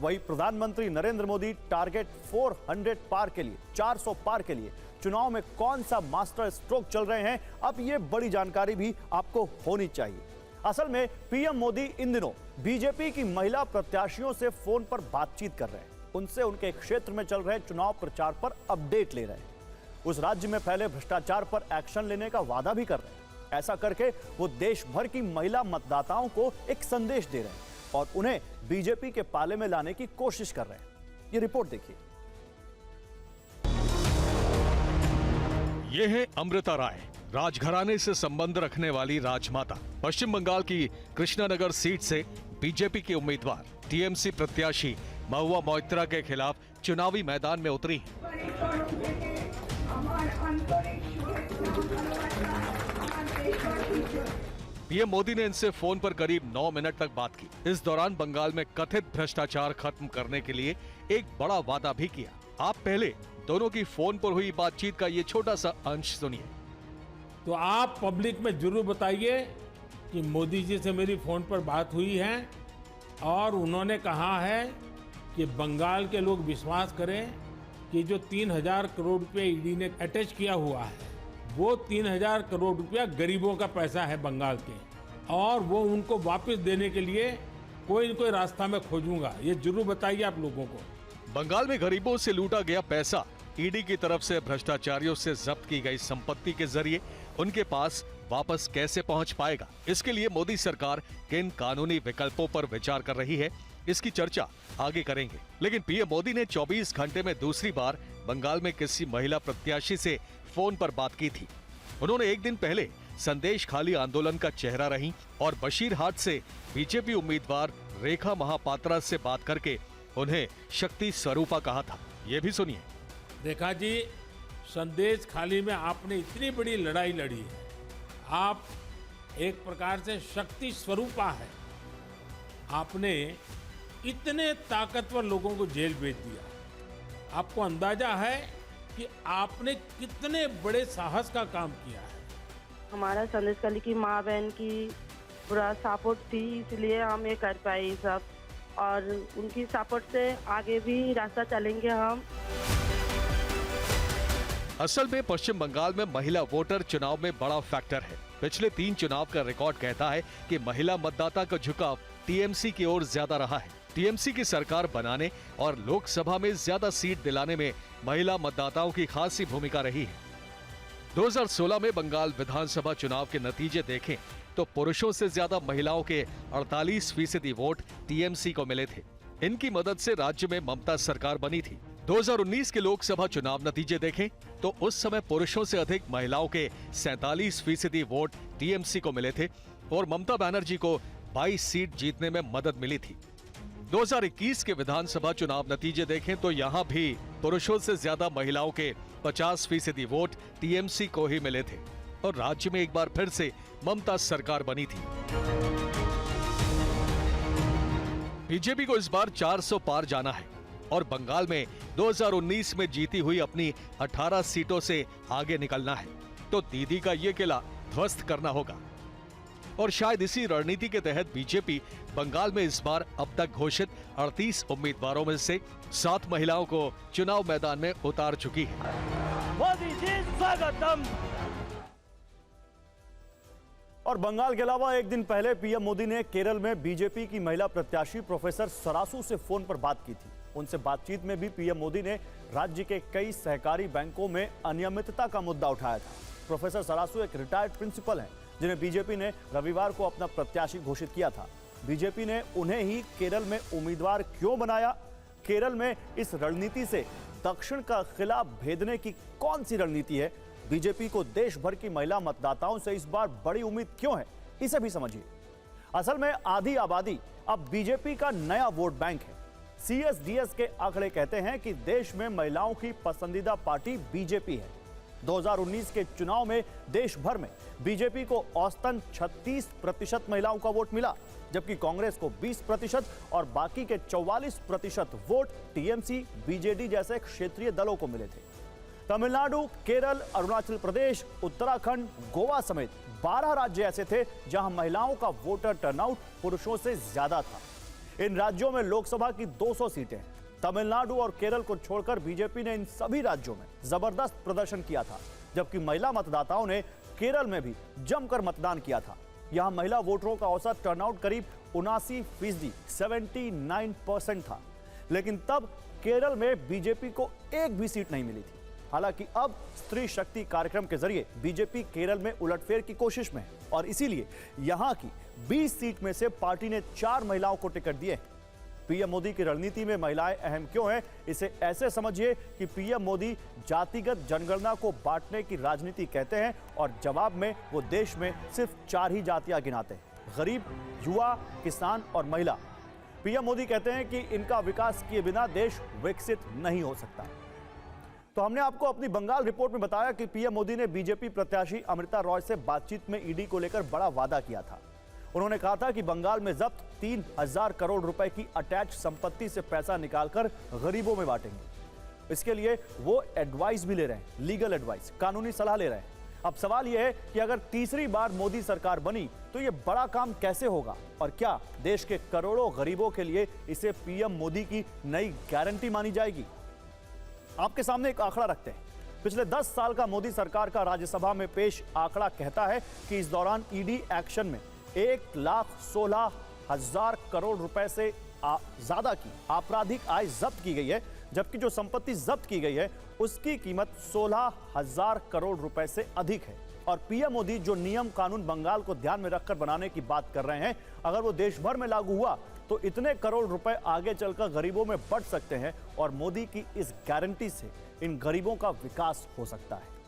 वहीं प्रधानमंत्री नरेंद्र मोदी टारगेट 400 पार के लिए, 400 पार के लिए चुनाव में कौन सा मास्टर स्ट्रोक चल रहे हैं, अब यह बड़ी जानकारी भी आपको होनी चाहिए। असल में पीएम मोदी इन दिनों बीजेपी की महिला प्रत्याशियों से फोन पर बातचीत कर रहे हैं, उनसे उनके क्षेत्र में चल रहे चुनाव प्रचार पर अपडेट ले रहे हैं, उस राज्य में फैले भ्रष्टाचार पर एक्शन लेने का वादा भी कर रहे हैं। ऐसा करके वो देश भर की महिला मतदाताओं को एक संदेश दे रहे हैं और उन्हें बीजेपी के पाले में लाने की कोशिश कर रहे हैं। ये रिपोर्ट देखिए। ये है अमृता राय, राजघराने से संबंध रखने वाली राजमाता। पश्चिम बंगाल की कृष्णानगर सीट से बीजेपी के उम्मीदवार टीएमसी प्रत्याशी महुआ मोइत्रा के खिलाफ चुनावी मैदान में उतरी हैं। पीएम मोदी ने इनसे फोन पर करीब 9 मिनट तक बात की। इस दौरान बंगाल में कथित भ्रष्टाचार खत्म करने के लिए एक बड़ा वादा भी किया। आप पहले दोनों की फोन पर हुई बातचीत का ये छोटा सा अंश सुनिए। तो आप पब्लिक में जरूर बताइए कि मोदी जी से मेरी फोन पर बात हुई है और उन्होंने कहा है कि बंगाल के लोग विश्वास करें कि जो 3000 करोड़ रुपए ईडी ने अटैच किया हुआ है, वो 3000 करोड़ रुपया गरीबों का पैसा है बंगाल के, और वो उनको वापस देने के लिए कोई न कोई रास्ता मैं खोजूंगा। ये जरूर बताइए आप लोगों को। बंगाल में गरीबों से लूटा गया पैसा ईडी की तरफ से भ्रष्टाचारियों से जब्त की गई संपत्ति के जरिए उनके पास वापस कैसे पहुंच पाएगा, इसके लिए मोदी सरकार किन कानूनी विकल्पों पर विचार कर रही है, इसकी चर्चा आगे करेंगे। लेकिन पीएम मोदी ने 24 घंटे में दूसरी बार बंगाल में किसी महिला प्रत्याशी से फोन पर बात की थी। उन्होंने एक दिन पहले संदेश खाली आंदोलन का चेहरा रही और बशीरहाट से बीजेपी उम्मीदवार रेखा महापात्रा से बात करके उन्हें शक्ति स्वरूपा कहा था। ये भी सुनिए। रेखा जी, संदेश खाली में आपने इतनी बड़ी लड़ाई लड़ी है, आप एक प्रकार से शक्ति स्वरूपा है। आपने इतने ताकतवर लोगों को जेल भेज दिया। आपको अंदाजा है कि आपने कितने बड़े साहस का काम किया है। हमारा संदेश खाली की माँ बहन की पूरा सपोर्ट थी, इसलिए हम ये कर पाए सब, और उनकी सपोर्ट से आगे भी रास्ता चलेंगे हम। असल में पश्चिम बंगाल में महिला वोटर चुनाव में बड़ा फैक्टर है। पिछले 3 चुनाव का रिकॉर्ड कहता है कि महिला मतदाता का झुकाव टीएमसी की ओर ज्यादा रहा है। टीएमसी की सरकार बनाने और लोकसभा में ज्यादा सीट दिलाने में महिला मतदाताओं की खासी भूमिका रही है। 2016 में बंगाल विधानसभा चुनाव के नतीजे देखें तो पुरुषों से ज्यादा महिलाओं के 48% वोट टीएमसी को मिले थे। इनकी मदद से राज्य में ममता सरकार बनी थी। 2019 के लोकसभा चुनाव नतीजे देखें तो उस समय पुरुषों से अधिक महिलाओं के 47% वोट टीएमसी को मिले थे और ममता बनर्जी को 22 सीट जीतने में मदद मिली थी। 2021 के विधानसभा चुनाव नतीजे देखें तो यहां भी पुरुषों से ज्यादा महिलाओं के 50% वोट टीएमसी को ही मिले थे और राज्य में एक बार फिर से ममता सरकार बनी थी। बीजेपी को इस बार 400 पार जाना है और बंगाल में 2019 में जीती हुई अपनी 18 सीटों से आगे निकलना है, तो दीदी का ये किला ध्वस्त करना होगा। और शायद इसी रणनीति के तहत बीजेपी बंगाल में इस बार अब तक घोषित 38 उम्मीदवारों में से 7 महिलाओं को चुनाव मैदान में उतार चुकी है। मोदी जी स्वागतम। और बंगाल के अलावा एक दिन पहले पीएम मोदी ने केरल में बीजेपी की महिला प्रत्याशी प्रोफेसर सरासू से फोन पर बात की थी। उनसे बातचीत में भी पीएम मोदी ने राज्य के कई सहकारी बैंकों में अनियमितता का मुद्दा उठाया था। प्रोफेसर सरासू एक रिटायर्ड प्रिंसिपल हैं, जिन्हें बीजेपी ने रविवार को अपना प्रत्याशी घोषित किया था। बीजेपी ने उन्हें ही केरल में उम्मीदवार क्यों बनाया? केरल में इस रणनीति से दक्षिण का खिला भेदने की कौन सी रणनीति है? बीजेपी को देश भर की महिला मतदाताओं से इस बार बड़ी उम्मीद क्यों है, इसे भी समझिए। असल में आधी आबादी अब बीजेपी का नया वोट बैंक है। सीएसडीएस के आंकड़े कहते हैं कि देश में महिलाओं की पसंदीदा पार्टी बीजेपी है। 2019 के चुनाव में देश भर में बीजेपी को औसतन 36% महिलाओं का वोट मिला, जबकि कांग्रेस को 20% और बाकी के 44% वोट टीएमसी, बीजेडी जैसे क्षेत्रीय दलों को मिले थे। तमिलनाडु, केरल, अरुणाचल प्रदेश, उत्तराखंड, गोवा समेत 12 राज्य ऐसे थे जहां महिलाओं का वोटर टर्नआउट पुरुषों से ज्यादा था। इन राज्यों में लोकसभा की 200 सीटें हैं। तमिलनाडु और केरल को छोड़कर बीजेपी ने इन सभी राज्यों में जबरदस्त प्रदर्शन किया था, जबकि महिला मतदाताओं ने केरल में भी जमकर मतदान किया था। यहां महिला वोटरों का औसत टर्नआउट करीब 79%, 79% था। लेकिन तब केरल में बीजेपी को एक भी सीट नहीं मिली थी। हालांकि अब स्त्री शक्ति कार्यक्रम के जरिए बीजेपी केरल में उलटफेर की कोशिश में है और इसीलिए यहां की 20 सीट में से पार्टी ने 4 महिलाओं को टिकट दिए। पीएम मोदी की रणनीति में महिलाएं अहम क्यों हैं? इसे ऐसे समझिए कि पीएम मोदी जातिगत जनगणना को बांटने की राजनीति कहते हैं और जवाब में वो देश में सिर्फ 4 ही जातियां गिनाते हैं: गरीब, युवा, किसान और महिला। पीएम मोदी कहते हैं कि इनका विकास किए बिना देश विकसित नहीं हो सकता। तो हमने आपको अपनी बंगाल रिपोर्ट में बताया कि पीएम मोदी ने बीजेपी प्रत्याशी अमृता रॉय से बातचीत में ईडी को लेकर बड़ा वादा किया था। उन्होंने कहा था कि बंगाल में जब्त 3000 करोड़ रुपए की अटैच संपत्ति से पैसा निकालकर गरीबों में बांटेंगे। इसके लिए वो एडवाइस भी ले रहे हैं, लीगल एडवाइस, कानूनी सलाह ले रहे हैं। अब सवाल यह है कि अगर तीसरी बार मोदी सरकार बनी तो यह बड़ा काम कैसे होगा और क्या देश के करोड़ों गरीबों के लिए इसे पीएम मोदी की नई गारंटी मानी जाएगी? आपके सामने एक आंकड़ा रखते हैं। पिछले 10 साल का मोदी सरकार का राज्यसभा में पेश आंकड़ा कहता है कि इस दौरान ईडी एक्शन में 1,16,000 करोड़ रुपए से ज्यादा की आपराधिक आय जब्त की गई है, जबकि जो संपत्ति जब्त की गई है उसकी कीमत 16,000 करोड़ रुपए से अधिक है। और पीएम मोदी जो नियम कानून बंगाल को ध्यान में रखकर बनाने की बात कर रहे हैं, अगर वो देश भर में लागू हुआ तो इतने करोड़ रुपए आगे चलकर गरीबों में बढ़ सकते हैं और मोदी की इस गारंटी से इन गरीबों का विकास हो सकता है।